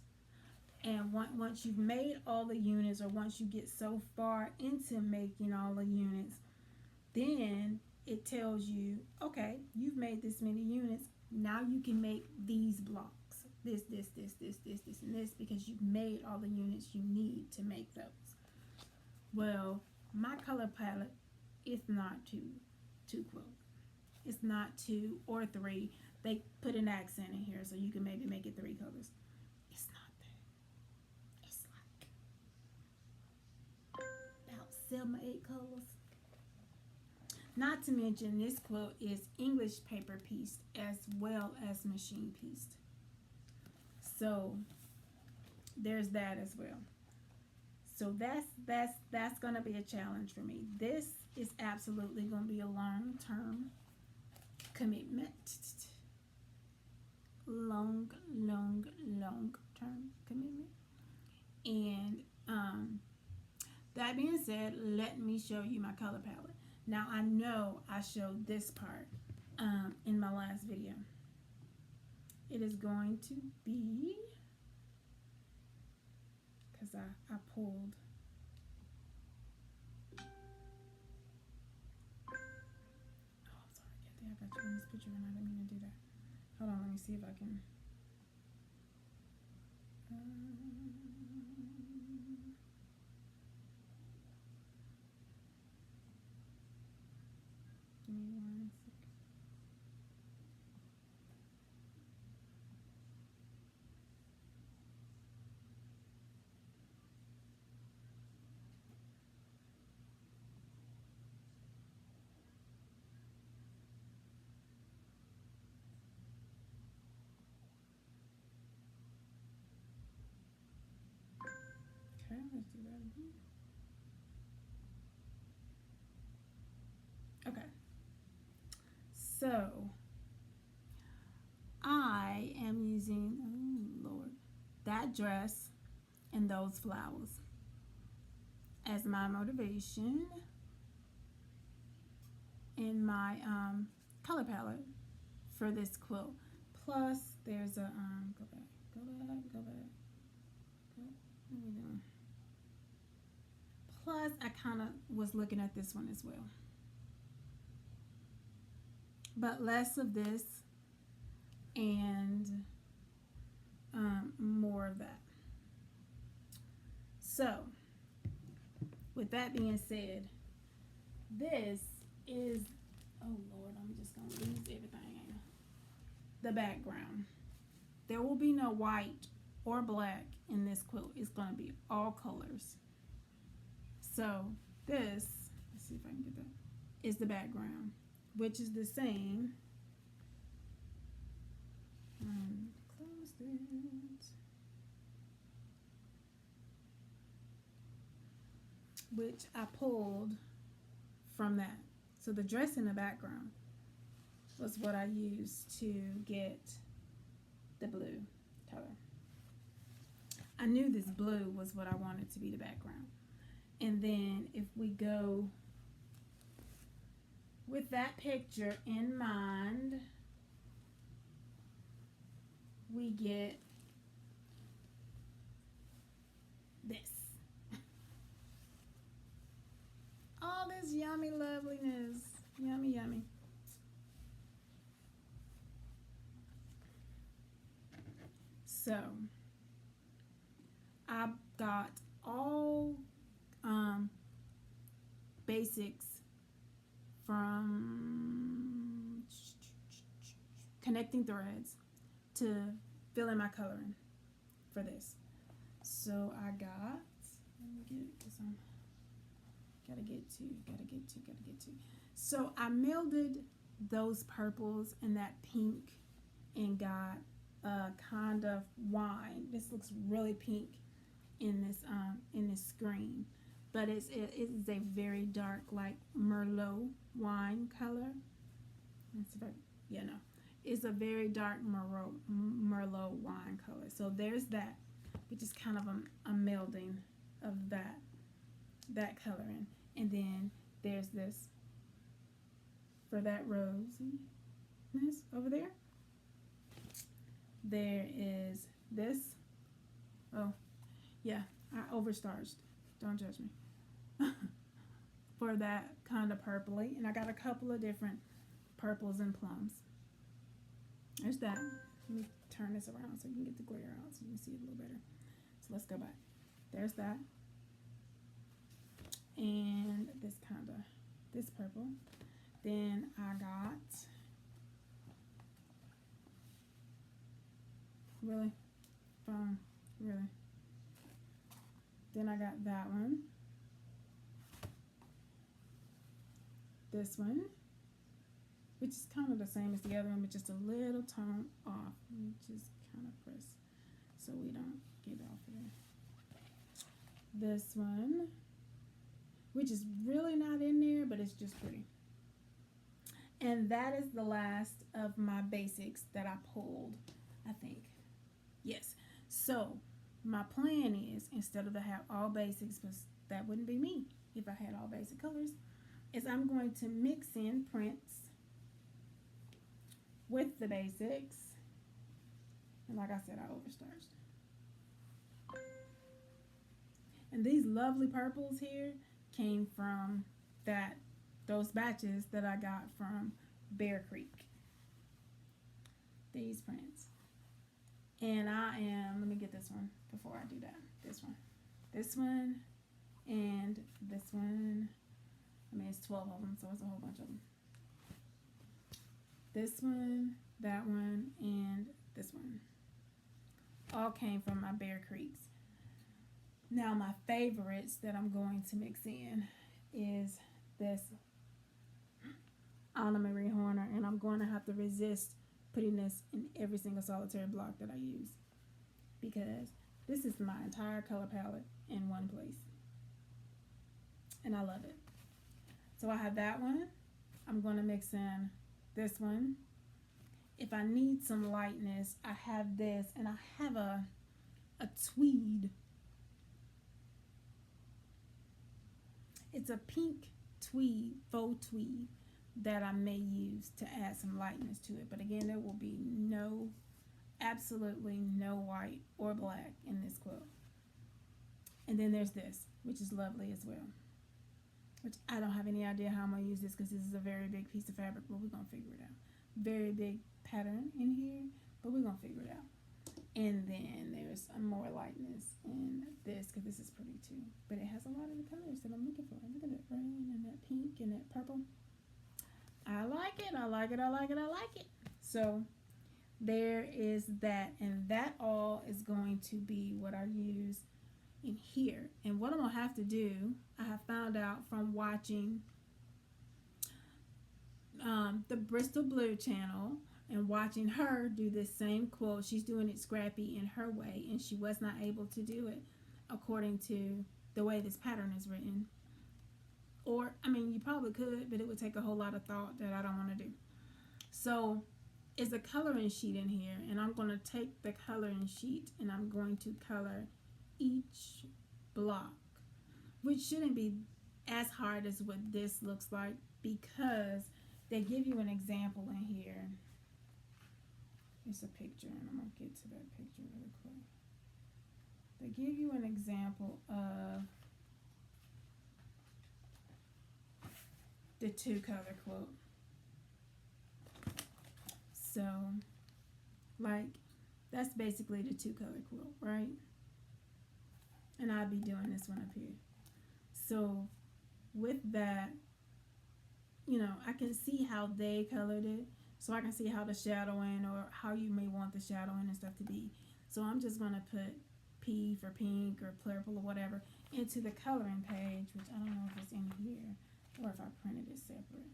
Speaker 1: and once you've made all the units, or once you get so far into making all the units, then it tells you, okay, you've made this many units, now you can make these blocks, this, and this, because you've made all the units you need to make those. Well, my color palette is not two quilt. It's not two or three. They put an accent in here, so you can maybe make it three colors. It's not that. It's like about 7 or 8 colors. Not to mention, this quilt is English paper pieced as well as machine pieced. So there's that as well. So that's gonna be a challenge for me. This is absolutely gonna be a long-term commitment. Long-term commitment. And that being said, let me show you my color palette. Now, I know I showed this part in my last video. It is going to be, because I pulled. Oh, I'm sorry, Kathy, I got you in this picture and I didn't mean to do that. Hold on, let me see if I can. Give me 1 second. Okay, let's do that again. Okay. So I am using, oh Lord, that dress and those flowers as my motivation in my color palette for this quilt. Plus, there's a go back. What are we doing? Plus, I kind of was looking at this one as well, but less of this and more of that. So, with that being said, this is, oh Lord, I'm just going to lose everything. The background. There will be no white or black in this quilt. It's going to be all colors. So, this, let's see if I can get that, is the background, which is the same. Close it. Which I pulled from that. So the dress in the background was what I used to get the blue color. I knew this blue was what I wanted to be the background. And then if we go with that picture in mind, we get this. All this yummy loveliness. Yummy, yummy. So, I got all basics from connecting threads to fill in my coloring for this. So I got, let me get it because I'm gotta get to. So I melded those purples and that pink and got a kind of wine. This looks really pink in this screen, but it is a very dark, like Merlot wine color. It's about, yeah, no, it's a very dark Merlot wine color. So there's that, which is kind of a melding of that coloring. And then there's this for that rosiness over there. There is this. Oh, yeah, I overstarched. Don't judge me. For that kind of purpley. And I got a couple of different purples and plums. There's that. Let me turn this around so you can get the glare out so you can see it a little better. So let's go back. There's that. And this purple. Then I got, really? Phone, really? Then I got that one. This one, which is kind of the same as the other one, but just a little tone off. Let me just kind of press so we don't get off of there. This one, which is really not in there, but it's just pretty. And that is the last of my basics that I pulled, I think. Yes. So my plan is, instead of to have all basics, but that wouldn't be me if I had all basic colors, is I'm going to mix in prints with the basics. And like I said, I overstarched. And these lovely purples here came from those batches that I got from Bear Creek. These prints. And let me get this one before I do that. This one, and this one. I mean, it's 12 of them, so it's a whole bunch of them. This one, that one, and this one. All came from my Bear Creeks. Now, my favorites that I'm going to mix in is this Anna Marie Horner, and I'm going to have to resist putting this in every single solitary block that I use, because this is my entire color palette in one place, and I love it. So I have that one. I'm going to mix in this one. If I need some lightness, I have this, and I have a tweed. It's a pink tweed, faux tweed, that I may use to add some lightness to it. But again, there will be absolutely no white or black in this quilt. And then there's this, which is lovely as well, which I don't have any idea how I'm going to use this, because this is a very big piece of fabric, but we're going to figure it out. Very big pattern in here, but we're going to figure it out. And then there's more lightness in this, because this is pretty too. But it has a lot of the colors that I'm looking for. Look at that brown and that pink and that purple. I like it. I like it. I like it. I like it. So there is that. And that all is going to be what I use in here. And what I'm going to have to do, I have found out from watching the Bristol Blue channel and watching her do this same quilt. She's doing it scrappy in her way, and she was not able to do it according to the way this pattern is written. Or, I mean, you probably could, but it would take a whole lot of thought that I don't want to do. So, it's a coloring sheet in here, and I'm going to take the coloring sheet and I'm going to color each block, which shouldn't be as hard as what this looks like, because they give you an example in here. It's a picture, and I'm going to get to that picture really quick. They give you an example of the two color quilt. So, like, that's basically the two color quilt, right? And I'll be doing this one up here. So, with that, you know, I can see how they colored it. So I can see how the shadowing, or how you may want the shadowing and stuff to be. So I'm just going to put P for pink or purple or whatever into the coloring page, which I don't know if it's in here or if I printed it separate.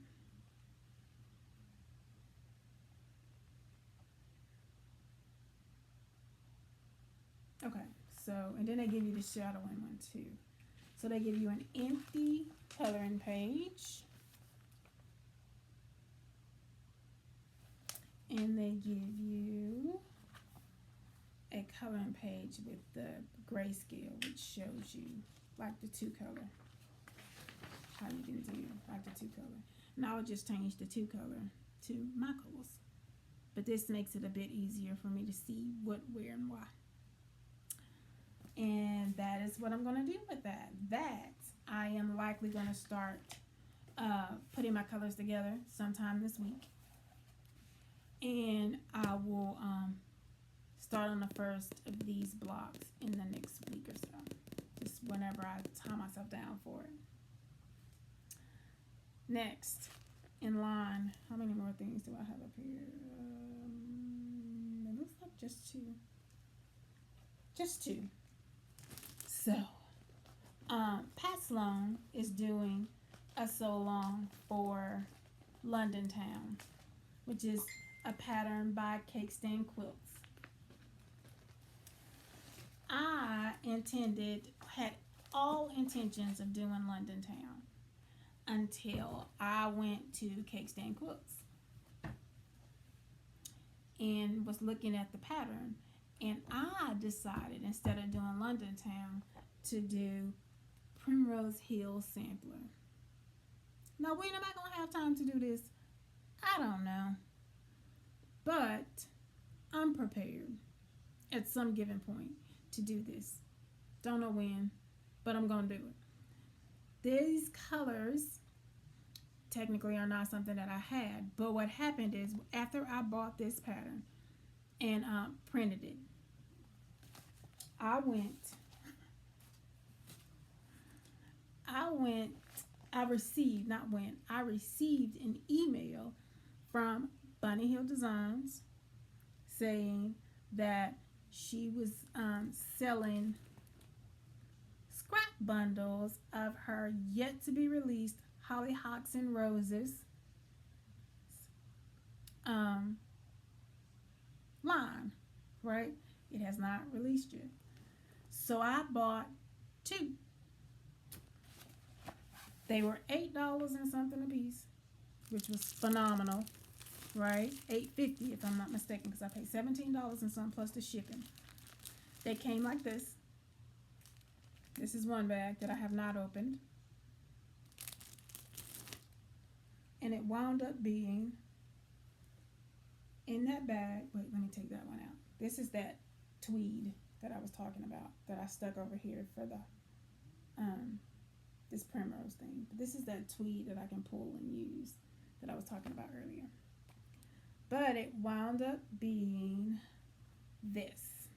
Speaker 1: Okay, so, and then they give you the shadowing one too. So they give you an empty coloring page. And they give you a coloring page with the grayscale, which shows you like the two color, how you can do like the two color. And I would just change the two color to my colors. But this makes it a bit easier for me to see what, where, and why. And that is what I'm going to do with that. That I am likely going to start putting my colors together sometime this week. And I will start on the first of these blocks in the next week or so. Just whenever I tie myself down for it. Next, in line, how many more things do I have up here? It looks like just two. Just two. So, Pat Sloan is doing a sew along for London Town, which is a pattern by Cake Stand Quilts. I had all intentions of doing London Town until I went to Cake Stand Quilts and was looking at the pattern, and I decided instead of doing London Town to do Primrose Hill Sampler. Now, when am I going to have time to do this? I don't know. But I'm prepared at some given point to do this. Don't know when, but I'm going to do it. These colors technically are not something that I had, but what happened is after I bought this pattern and printed it, I received an email from Bunny Hill Designs saying that she was selling scrap bundles of her yet to be released Hollyhocks and Roses line, right? It has not released yet. So I bought two. They were $8 and something a piece, which was phenomenal, right? $8.50 if I'm not mistaken, because I paid $17 and something plus the shipping. They came like this. This is one bag that I have not opened. And it wound up being in that bag. Wait, let me take that one out. This is that tweed that I was talking about that I stuck over here for the this primrose thing. But this is that tweed that I can pull and use that I was talking about earlier. But it wound up being this,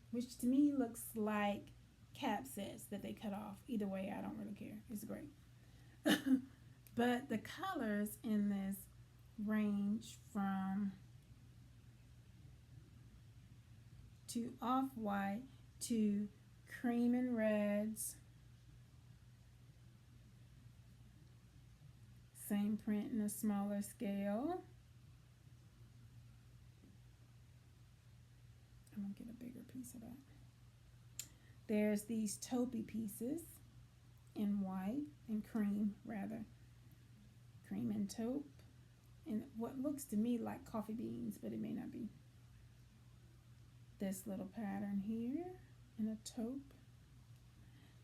Speaker 1: which to me looks like cap sets that they cut off. Either way, I don't really care. It's great. But the colors in this range from to off-white to cream and reds. Same print in a smaller scale. I'm going to get a bigger piece of that. There's these taupey pieces in white and cream, rather. Cream and taupe. And what looks to me like coffee beans, but it may not be. This little pattern here in a taupe.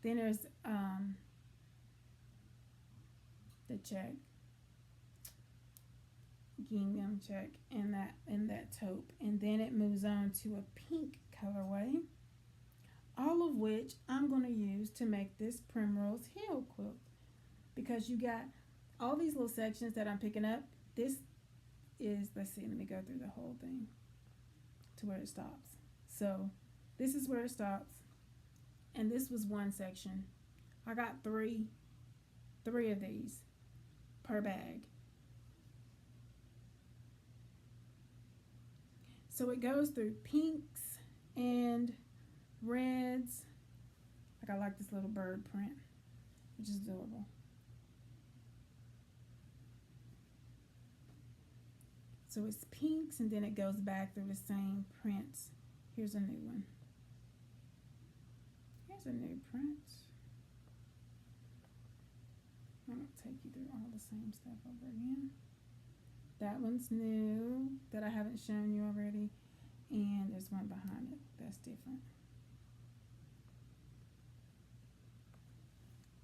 Speaker 1: Then there's the check, gingham check, and that taupe, and then it moves on to a pink colorway, all of which I'm going to use to make this Primrose Hill quilt, because you got all these little sections that I'm picking up. This is, let's see, let me go through the whole thing to where it stops. So this is where it stops, and this was one section. I got three of these per bag. So it goes through pinks and reds. Like, I like this little bird print, which is adorable. So it's pinks, and then it goes back through the same prints. Here's a new one. Here's a new print. I won't take you through all the same stuff over again. That one's new that I haven't shown you already, and there's one behind it that's different.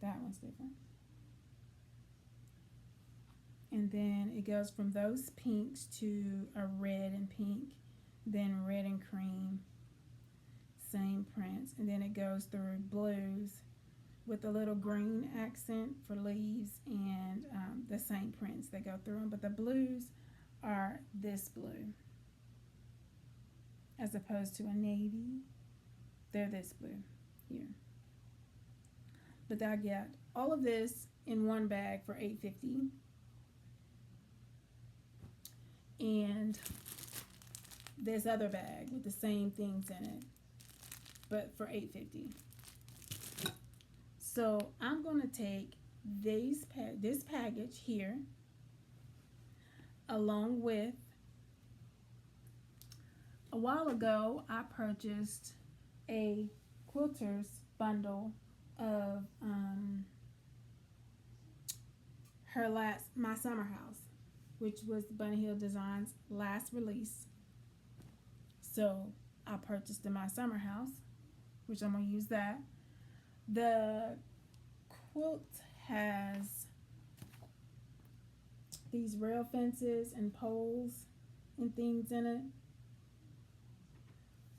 Speaker 1: That one's different. And then it goes from those pinks to a red and pink, then red and cream, same prints, and then it goes through blues with a little green accent for leaves, and the same prints that go through them, but the blues are this blue as opposed to a navy. They're this blue here. But I get all of this in one bag for $8.50, and this other bag with the same things in it, but for $8.50. So I'm going to take this package here, along with, a while ago I purchased a quilters bundle of my summer house, which was Bunny Hill Designs last release. So I purchased in my summer house, which I'm going to use that. The quilt has these rail fences and poles and things in it.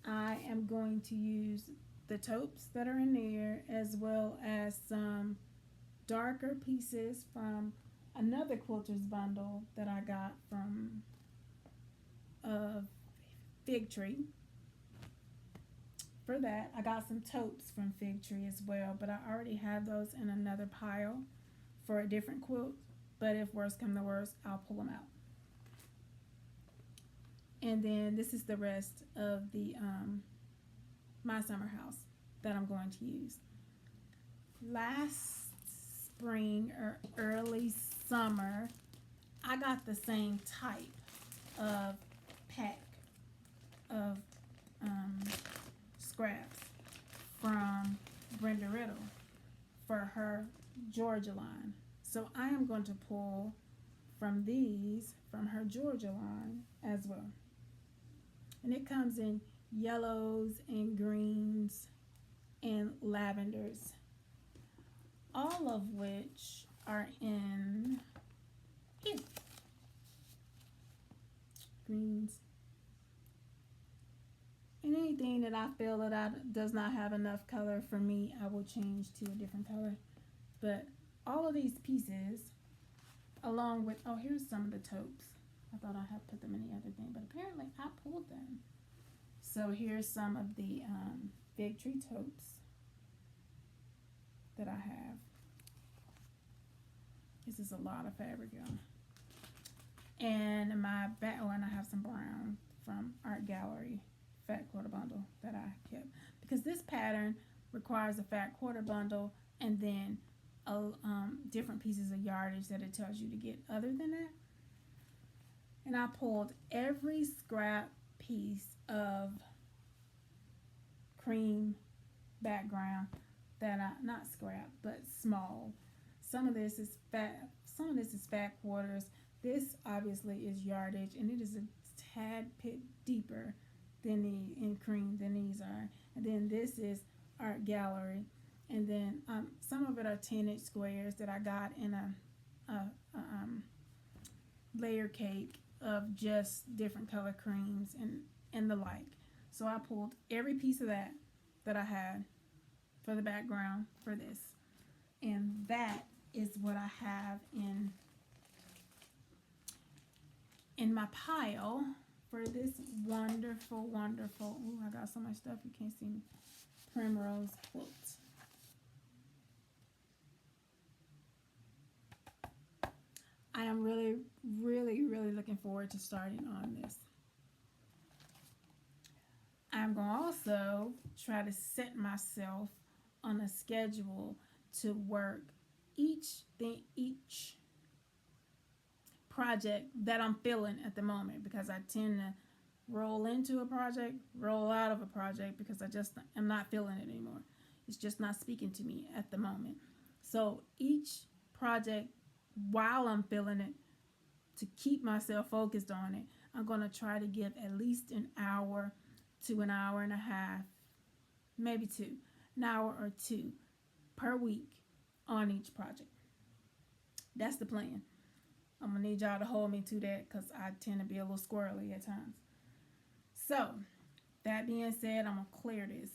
Speaker 1: I am going to use the taupes that are in there, as well as some darker pieces from another quilters bundle that I got from Fig Tree. For that, I got some taupes from Fig Tree as well, but I already have those in another pile for a different quilt. But if worse come to worse, I'll pull them out. And then this is the rest of the my summer house that I'm going to use. Last spring or early summer, I got the same type of pack of scraps from Brenda Riddle for her Georgia line. So I am going to pull from these from her Georgia line as well. And it comes in yellows and greens and lavenders, all of which are in here. Greens. And anything that I feel that does not have enough color for me, I will change to a different color. But all of these pieces, along with, oh, here's some of the taupes. I thought I had put them in the other thing, but apparently I pulled them. So here's some of the Fig Tree taupes that I have. This is a lot of fabric, y'all. And my back, oh, and I have some brown from Art Gallery fat quarter bundle that I kept, because this pattern requires a fat quarter bundle and then different pieces of yardage that it tells you to get other than that. And I pulled every scrap piece of cream background that not scrap, but small. Some of this is fat quarters. This obviously is yardage, and it is a tad bit deeper than in cream than these are. And then this is Art Gallery, and then some of it are 10-inch squares that I got in a layer cake of just different color creams and the like. So I pulled every piece of that I had for the background for this, and that is what I have in my pile for this wonderful, wonderful, ooh, I got so much stuff you can't see me, primrose quilt. I am really, really, really looking forward to starting on this. I'm going to also try to set myself on a schedule to work each project that I'm feeling at the moment, because I tend to roll into a project, roll out of a project, because I just am not feeling it anymore. It's just not speaking to me at the moment. So each project, while I'm feeling it, to keep myself focused on it, I'm going to try to give at least an hour to an hour and a half, maybe two, an hour or two per week on each project. That's the plan. I'm going to need y'all to hold me to that, because I tend to be a little squirrely at times. So, that being said, I'm going to clear this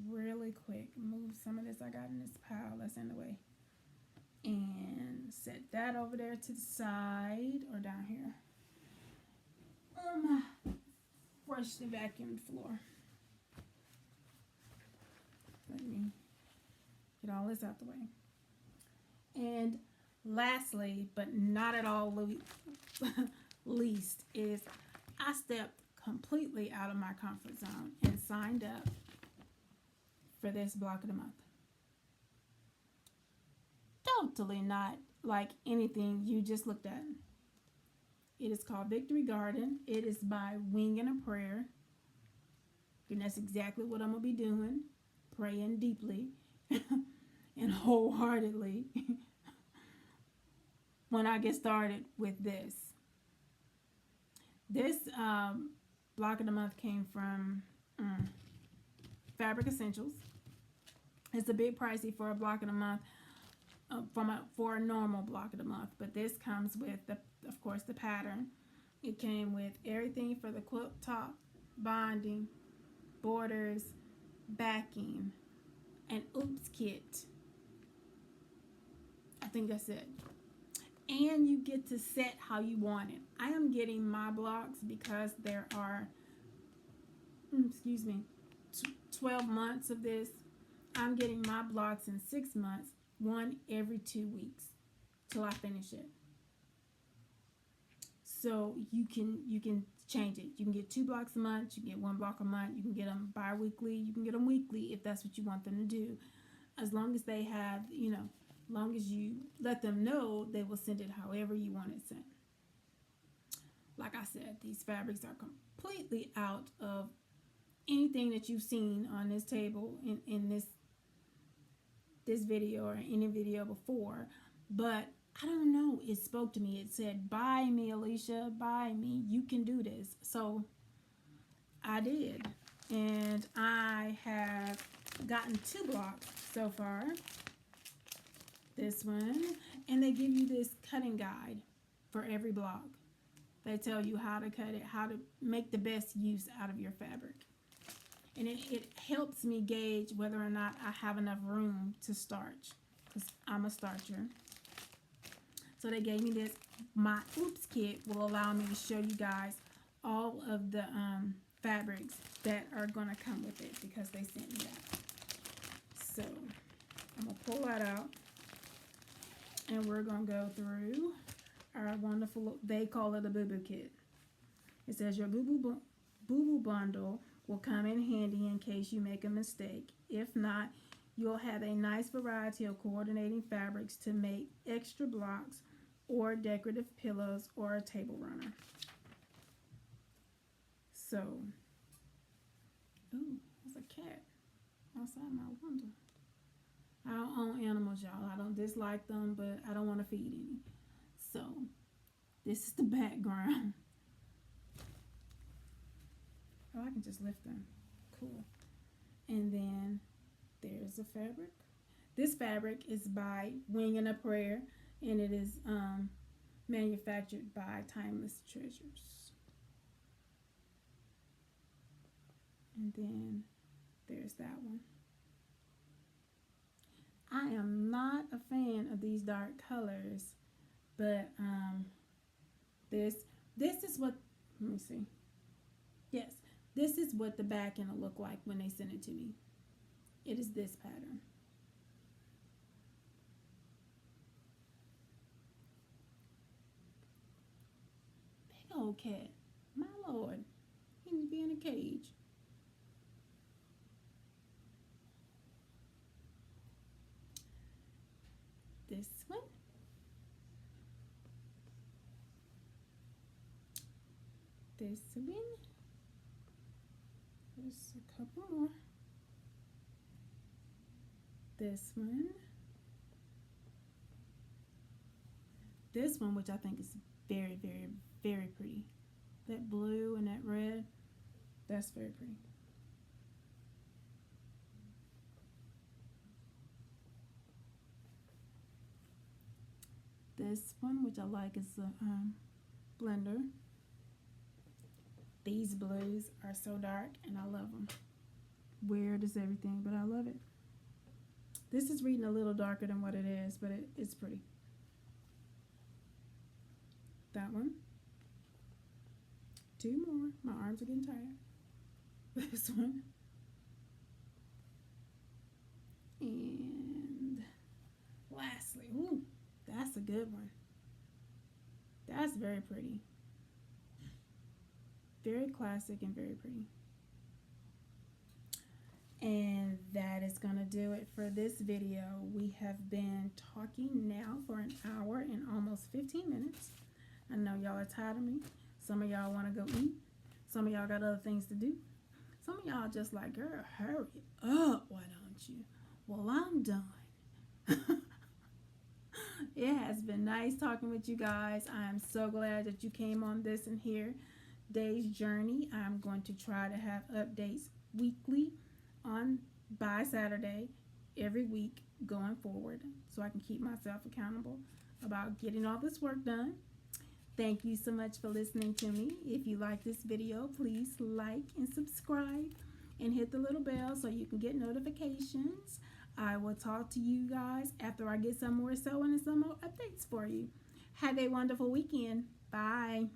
Speaker 1: really quick. Move some of this I got in this pile that's in the way. And set that over there to the side, or down here. Freshly vacuumed floor. Let me get all this out the way. And lastly, but not at all least, is I stepped completely out of my comfort zone and signed up for this block of the month. Totally not like anything you just looked at. It is called Victory Garden. It is by Wing and a Prayer. And that's exactly what I'm going to be doing. Praying deeply and wholeheartedly when I get started with this. This block of the month came from Fabric Essentials. It's a bit pricey for a block of the month, for a normal block of the month, but this comes with, of course, the pattern. It came with everything for the quilt top, bonding, borders, backing, and oops kit. I think that's it. And you get to set how you want it. I am getting my blocks because there are 12 months of this. I'm getting my blocks in 6 months, one every 2 weeks till I finish it. So you can change it. You can get 2 blocks a month, you can get 1 block a month, you can get them bi-weekly, you can get them weekly if that's what you want them to do. As long as they have, long as you let them know, they will send it however you want it sent. Like I said, these fabrics are completely out of anything that you've seen on this table in this video or any video before. But I don't know, it spoke to me. It said, buy me, Alicia, buy me. You can do this. So I did. And I have gotten 2 blocks so far. This one. And they give you this cutting guide for every block. They tell you how to cut it, how to make the best use out of your fabric. And it helps me gauge whether or not I have enough room to starch, because I'm a starcher. So they gave me this. My oops kit will allow me to show you guys all of the fabrics that are going to come with it, because they sent me that. So I'm going to pull that out, and we're going to go through our wonderful, they call it a boo-boo kit. It says your boo-boo bundle will come in handy in case you make a mistake. If not, you'll have a nice variety of coordinating fabrics to make extra blocks or decorative pillows or a table runner. So, ooh, there's a cat outside my window. I don't own animals, y'all. I don't dislike them, but I don't want to feed any. So, this is the background. Oh, I can just lift them. Cool. And then there's the fabric. This fabric is by Wing and a Prayer, and it is manufactured by Timeless Treasures. And then there's that one. I am not a fan of these dark colors, but this is what, let me see. Yes, this is what the back end will look like when they send it to me. It is this pattern. Big old cat. My Lord. He needs to be in a cage. This one. this one. There's a couple more. This one. This one, which I think is very, very, very pretty. That blue and that red, that's very pretty. This one, which I like, is the blender. These blues are so dark and I love them. Weird as everything, but I love it. This is reading a little darker than what it is, but it's pretty. That one. Two more. My arms are getting tired. This one. And lastly, ooh, that's a good one. That's very pretty. Very classic and very pretty. And that is going to do it for this video. We have been talking now for an hour and almost 15 minutes. I know y'all are tired of me. Some of y'all want to go eat. Some of y'all got other things to do. Some of y'all just like, girl, hurry up, why don't you? Well, I'm done. It has been nice talking with you guys. I am so glad that you came on this and here day's journey. I'm going to try to have updates weekly by Saturday every week going forward, so I can keep myself accountable about getting all this work done. Thank you so much for listening to me. If you like this video, please like and subscribe and hit the little bell so you can get notifications. I will talk to you guys after I get some more sewing and some more updates for you. Have a wonderful weekend. Bye.